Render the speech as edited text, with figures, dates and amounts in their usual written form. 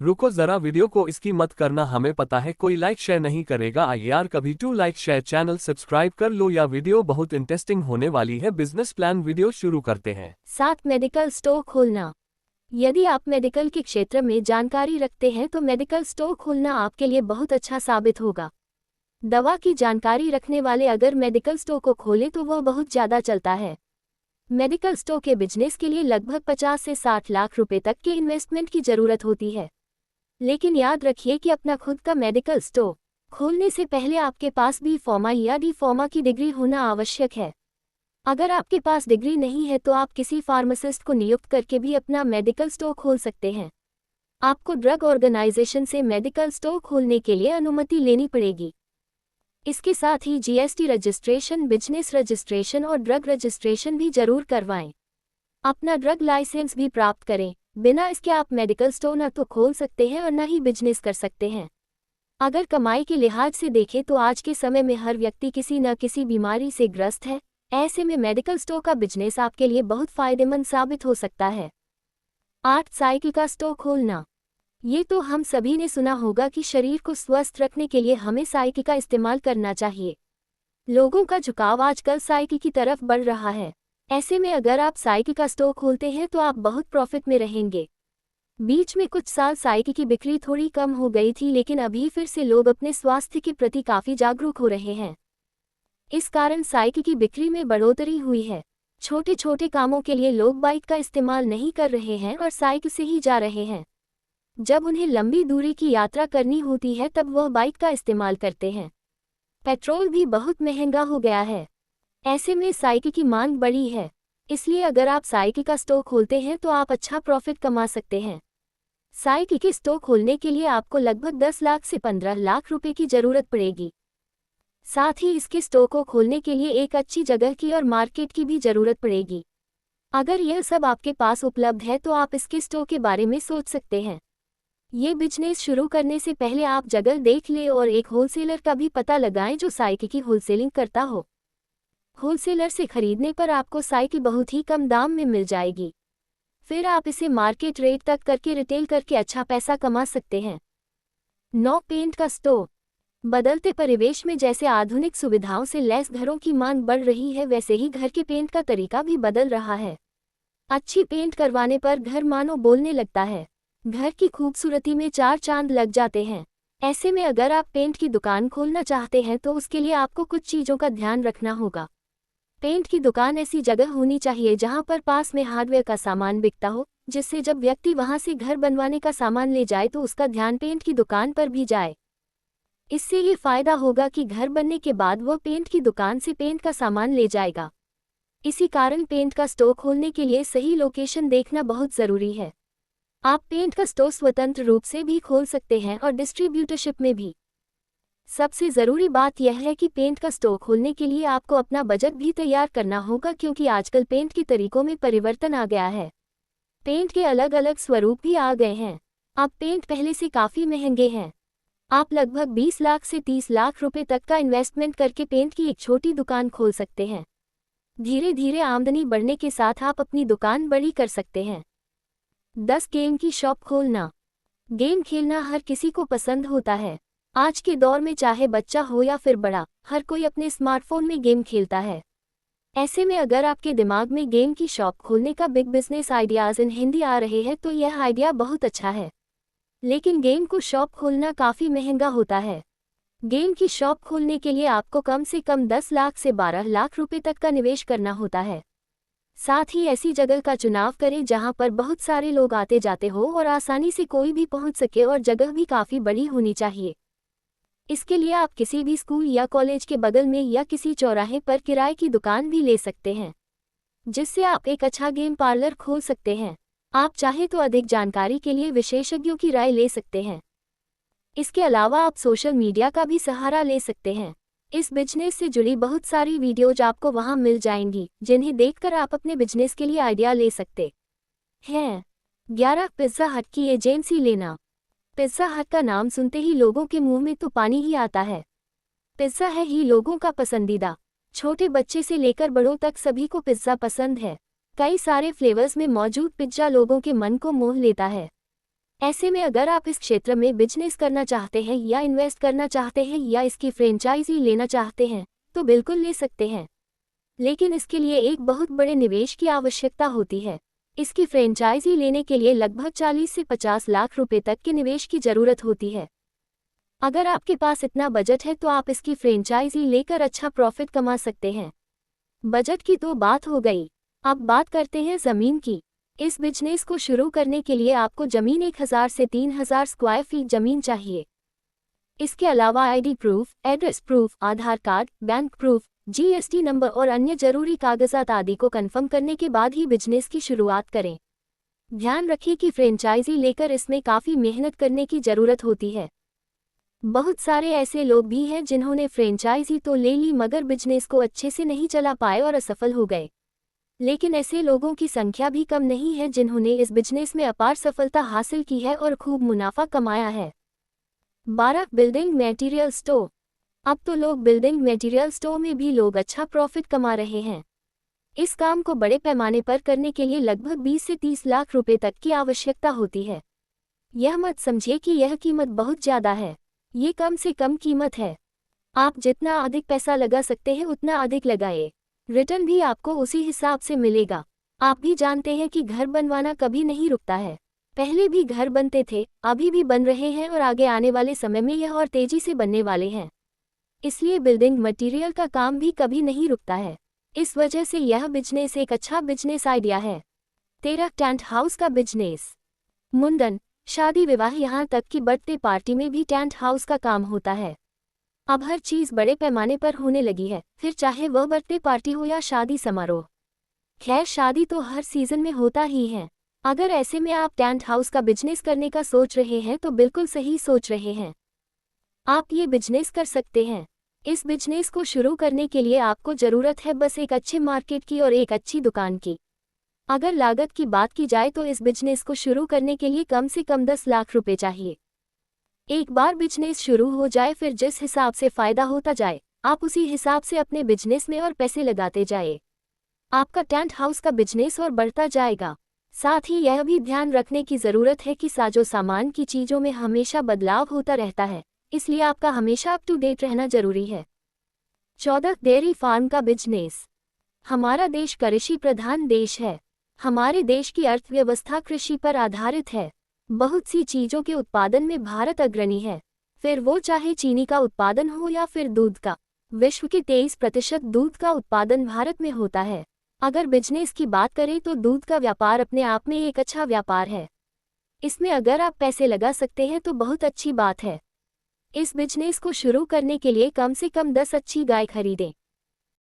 रुको जरा, वीडियो को इसकी मत करना, हमें पता है कोई लाइक शेयर नहीं करेगा। आई यार कभी to like share, channel subscribe कर लो, या वीडियो बहुत इंटरेस्टिंग होने वाली है। बिजनेस प्लान वीडियो शुरू करते हैं। 7 मेडिकल स्टोर खोलना। यदि आप मेडिकल के क्षेत्र में जानकारी रखते हैं तो मेडिकल स्टोर खोलना आपके लिए बहुत अच्छा साबित होगा। दवा की जानकारी रखने वाले अगर मेडिकल स्टोर को खोले तो वह बहुत ज़्यादा चलता है। मेडिकल स्टोर के बिजनेस के लिए लगभग 50 से 60 लाख रुपए तक के इन्वेस्टमेंट की ज़रूरत होती है। लेकिन याद रखिए कि अपना खुद का मेडिकल स्टोर खोलने से पहले आपके पास बी फार्मा या डी फार्मा की डिग्री होना आवश्यक है। अगर आपके पास डिग्री नहीं है तो आप किसी फार्मासिस्ट को नियुक्त करके भी अपना मेडिकल स्टोर खोल सकते हैं। आपको ड्रग ऑर्गेनाइजेशन से मेडिकल स्टोर खोलने के लिए अनुमति लेनी पड़ेगी। इसके साथ ही जीएसटी रजिस्ट्रेशन, बिजनेस रजिस्ट्रेशन और ड्रग रजिस्ट्रेशन भी जरूर करवाएं। अपना ड्रग लाइसेंस भी प्राप्त करें। बिना इसके आप मेडिकल स्टोर न तो खोल सकते हैं और न ही बिजनेस कर सकते हैं। अगर कमाई के लिहाज से देखें तो आज के समय में हर व्यक्ति किसी न किसी बीमारी से ग्रस्त है। ऐसे में मेडिकल स्टोर का बिजनेस आपके लिए बहुत फायदेमंद साबित हो सकता है। 8 साइकिल का स्टोर खोलना। ये तो हम सभी ने सुना होगा कि शरीर को स्वस्थ रखने के लिए हमें साइकिल का इस्तेमाल करना चाहिए। लोगों का झुकाव आजकल साइकिल की तरफ बढ़ रहा है। ऐसे में अगर आप साइकिल का स्टोर खोलते हैं तो आप बहुत प्रॉफिट में रहेंगे। बीच में कुछ साल साइकिल की बिक्री थोड़ी कम हो गई थी, लेकिन अभी फिर से लोग अपने स्वास्थ्य के प्रति काफ़ी जागरूक हो रहे हैं। इस कारण साइकिल की बिक्री में बढ़ोतरी हुई है। छोटे छोटे कामों के लिए लोग बाइक का इस्तेमाल नहीं कर रहे हैं और साइकिल से ही जा रहे हैं। जब उन्हें लंबी दूरी की यात्रा करनी होती है तब वह बाइक का इस्तेमाल करते हैं। पेट्रोल भी बहुत महंगा हो गया है। ऐसे में साइकिल की मांग बढ़ी है। इसलिए अगर आप साइकिल का स्टोर खोलते हैं तो आप अच्छा प्रॉफिट कमा सकते हैं। साइकिल के स्टोर खोलने के लिए आपको लगभग 10 लाख से 15 लाख रुपए की ज़रूरत पड़ेगी। साथ ही इसके स्टोर को खोलने के लिए एक अच्छी जगह की और मार्केट की भी ज़रूरत पड़ेगी। अगर यह सब आपके पास उपलब्ध है तो आप इसके स्टोर के बारे में सोच सकते हैं। ये बिजनेस शुरू करने से पहले आप जगह देख लें और एक होलसेलर का भी पता लगाएं जो साइकिल की होलसेलिंग करता हो। होलसेलर से खरीदने पर आपको साइकिल बहुत ही कम दाम में मिल जाएगी। फिर आप इसे मार्केट रेट तक करके रिटेल करके अच्छा पैसा कमा सकते हैं। 9 पेंट का स्टोर। बदलते परिवेश में जैसे आधुनिक सुविधाओं से लैस घरों की मांग बढ़ रही है, वैसे ही घर के पेंट का तरीका भी बदल रहा है। अच्छी पेंट करवाने पर घर मानो बोलने लगता है। घर की खूबसूरती में 4 चांद लग जाते हैं। ऐसे में अगर आप पेंट की दुकान खोलना चाहते हैं तो उसके लिए आपको कुछ चीज़ों का ध्यान रखना होगा। पेंट की दुकान ऐसी जगह होनी चाहिए जहां पर पास में हार्डवेयर का सामान बिकता हो, जिससे जब व्यक्ति वहां से घर बनवाने का सामान ले जाए तो उसका ध्यान पेंट की दुकान पर भी जाए। इससे ये फायदा होगा कि घर बनने के बाद वह पेंट की दुकान से पेंट का सामान ले जाएगा। इसी कारण पेंट का स्टोर खोलने के लिए सही लोकेशन देखना बहुत ज़रूरी है। आप पेंट का स्टोर स्वतंत्र रूप से भी खोल सकते हैं और डिस्ट्रीब्यूटरशिप में भी। सबसे ज़रूरी बात यह है कि पेंट का स्टोर खोलने के लिए आपको अपना बजट भी तैयार करना होगा, क्योंकि आजकल पेंट के तरीकों में परिवर्तन आ गया है। पेंट के अलग अलग स्वरूप भी आ गए हैं। अब पेंट पहले से काफ़ी महंगे हैं। आप लगभग 20 लाख से 30 लाख रुपए तक का इन्वेस्टमेंट करके पेंट की एक छोटी दुकान खोल सकते हैं। धीरे धीरे आमदनी बढ़ने के साथ आप अपनी दुकान बड़ी कर सकते हैं। 10 गेम की शॉप खोलना। गेम खेलना हर किसी को पसंद होता है। आज के दौर में चाहे बच्चा हो या फिर बड़ा, हर कोई अपने स्मार्टफोन में गेम खेलता है। ऐसे में अगर आपके दिमाग में गेम की शॉप खोलने का big business ideas in Hindi आ रहे हैं तो यह आइडिया बहुत अच्छा है। लेकिन गेम को शॉप खोलना काफ़ी महंगा होता है। गेम की शॉप खोलने के लिए आपको कम से कम 10 लाख से 12 लाख रुपए तक का निवेश करना होता है। साथ ही ऐसी जगह का चुनाव करें जहां पर बहुत सारे लोग आते जाते हो और आसानी से कोई भी पहुंच सके, और जगह भी काफ़ी बड़ी होनी चाहिए। इसके लिए आप किसी भी स्कूल या कॉलेज के बगल में या किसी चौराहे पर किराए की दुकान भी ले सकते हैं, जिससे आप एक अच्छा गेम पार्लर खोल सकते हैं। आप चाहे तो अधिक जानकारी के लिए विशेषज्ञों की राय ले सकते हैं। इसके अलावा आप सोशल मीडिया का भी सहारा ले सकते हैं। इस बिजनेस से जुड़ी बहुत सारी वीडियोज आपको वहां मिल जाएंगी, जिन्हें देखकर आप अपने बिजनेस के लिए आइडिया ले सकते हैं। 11 पिज़्ज़ा हट की एजेंसी लेना। पिज़्ज़ा हट का नाम सुनते ही लोगों के मुंह में तो पानी ही आता है। पिज़्ज़ा है ही लोगों का पसंदीदा। छोटे बच्चे से लेकर बड़ों तक सभी को पिज़्ज़ा पसंद है। कई सारे फ्लेवर्स में मौजूद पिज़्ज़ा लोगों के मन को मोह लेता है। ऐसे में अगर आप इस क्षेत्र में बिजनेस करना चाहते हैं या इन्वेस्ट करना चाहते हैं या इसकी फ्रेंचाइजी लेना चाहते हैं तो बिल्कुल ले सकते हैं, लेकिन इसके लिए एक बहुत बड़े निवेश की आवश्यकता होती है। इसकी फ्रेंचाइजी लेने के लिए लगभग 40 से 50 लाख रुपए तक के निवेश की जरूरत होती है। अगर आपके पास इतना बजट है तो आप इसकी फ्रेंचाइजी लेकर अच्छा प्रॉफिट कमा सकते हैं। बजट की तो बात हो गई, अब बात करते हैं ज़मीन की। इस बिजनेस को शुरू करने के लिए आपको ज़मीन 1000 से 3000 स्क्वायर फीट ज़मीन चाहिए। इसके अलावा ID proof, address proof, Aadhaar card, bank proof, GST number और अन्य जरूरी कागजात आदि को कंफर्म करने के बाद ही बिजनेस की शुरुआत करें। ध्यान रखिए कि फ्रेंचाइजी लेकर इसमें काफ़ी मेहनत करने की ज़रूरत होती है। बहुत सारे ऐसे लोग भी हैं जिन्होंने फ्रेंचाइजी तो ले ली मगर बिजनेस को अच्छे से नहीं चला पाए और असफल हो गए, लेकिन ऐसे लोगों की संख्या भी कम नहीं है जिन्होंने इस बिजनेस में अपार सफलता हासिल की है और खूब मुनाफा कमाया है। 12 बिल्डिंग मटेरियल स्टोर। अब तो लोग बिल्डिंग मटेरियल स्टोर में भी लोग अच्छा प्रॉफिट कमा रहे हैं। इस काम को बड़े पैमाने पर करने के लिए लगभग 20 से 30 लाख रुपए तक की आवश्यकता होती है। यह मत समझिए कि यह कीमत बहुत ज़्यादा है, ये कम से कम कीमत है। आप जितना अधिक पैसा लगा सकते हैं उतना अधिक लगाए, रिटर्न भी आपको उसी हिसाब से मिलेगा। आप भी जानते हैं कि घर बनवाना कभी नहीं रुकता है। पहले भी घर बनते थे, अभी भी बन रहे हैं और आगे आने वाले समय में यह और तेजी से बनने वाले हैं। इसलिए बिल्डिंग मटेरियल का काम भी कभी नहीं रुकता है। इस वजह से यह बिजनेस एक अच्छा बिजनेस आइडिया है। 13 टेंट हाउस का बिजनेस। मुंडन, शादी विवाह यहाँ तक कि बर्थडे पार्टी में भी टेंट हाउस का काम होता है। अब हर चीज़ बड़े पैमाने पर होने लगी है, फिर चाहे वह बर्थडे पार्टी हो या शादी समारोह। खैर, शादी तो हर सीज़न में होता ही है। अगर ऐसे में आप टेंट हाउस का बिजनेस करने का सोच रहे हैं तो बिल्कुल सही सोच रहे हैं। आप ये बिजनेस कर सकते हैं। इस बिजनेस को शुरू करने के लिए आपको ज़रूरत है बस एक अच्छे मार्केट की और एक अच्छी दुकान की। अगर लागत की बात की जाए तो इस बिजनेस को शुरू करने के लिए कम से कम 10 लाख रुपए चाहिए। एक बार बिजनेस शुरू हो जाए फिर जिस हिसाब से फ़ायदा होता जाए आप उसी हिसाब से अपने बिजनेस में और पैसे लगाते जाए। आपका टेंट हाउस का बिजनेस और बढ़ता जाएगा। साथ ही यह भी ध्यान रखने की ज़रूरत है कि साजो सामान की चीज़ों में हमेशा बदलाव होता रहता है, इसलिए आपका हमेशा अप टू डेट रहना जरूरी है। 14 डेयरी फार्म का बिजनेस। हमारा देश कृषि प्रधान देश है। हमारे देश की अर्थव्यवस्था कृषि पर आधारित है। बहुत सी चीज़ों के उत्पादन में भारत अग्रणी है, फिर वो चाहे चीनी का उत्पादन हो या फिर दूध का। विश्व के 23% दूध का उत्पादन भारत में होता है। अगर बिजनेस की बात करें तो दूध का व्यापार अपने आप में एक अच्छा व्यापार है। इसमें अगर आप पैसे लगा सकते हैं तो बहुत अच्छी बात है। इस बिजनेस को शुरू करने के लिए कम से कम 10 अच्छी गाय खरीदें।